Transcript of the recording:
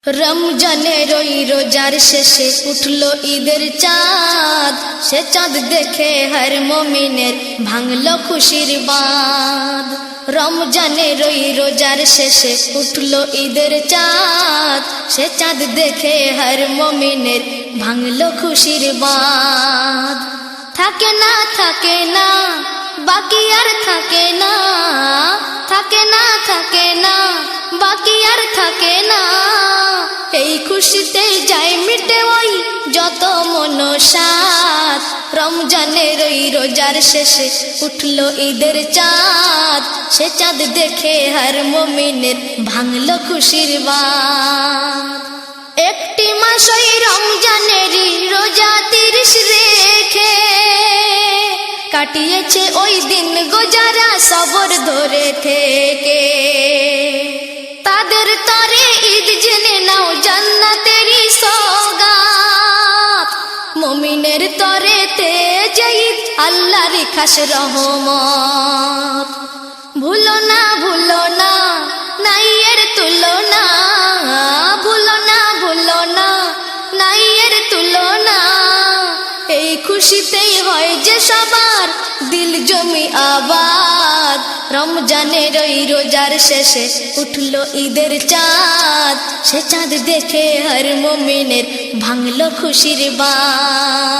রমজানের ওই রোজার শেষে উঠল ঈদের চাঁদ, সে চাঁদ দেখে হর মুমিনের ভাঙল খুশির বাঁধ। রমজানের ওই রোজার শেষে উঠল ঈদের চাঁদ, সে চাঁদ দেখে হর মুমিনের ভাঙল খুশির বাঁধ। থাকে না থাকে না বাকি আর থাকে না, থাকে না থাকে না বাকি আর থাকে না, এই খুশিতে যায় মিটে ওই যত মনসাত। রমজানের ওই রোজার শেষে উঠল ঈদের চাঁদ, সে চাঁদ দেখে হর মুমিনের ভাঙল খুশির বাঁধ। একটি মাস ওই রমজানেরই রোজা 30 রেখে কাটিয়েছে ওই দিন গোজারা সবর ধরে থেকে। তাদের তরে ঈদ জেনে নাও জান্নাতেরই সওগাত, মুমিনের তরে তে ঈদ আল্লাহর খাস রহমত। ভুলো না ভুলো না নাই এর তুলনা, ভুলো না ভুলো না নাই এর তুলনা, এই খুশিতেই হয় যে সবার দিল জমি আবাদ। রমজানের ওই রোজার শেষে উঠল ঈদের চাঁদ, সে চাঁদ দেখে হর মুমিনের ভাঙল খুশির বাঁধ।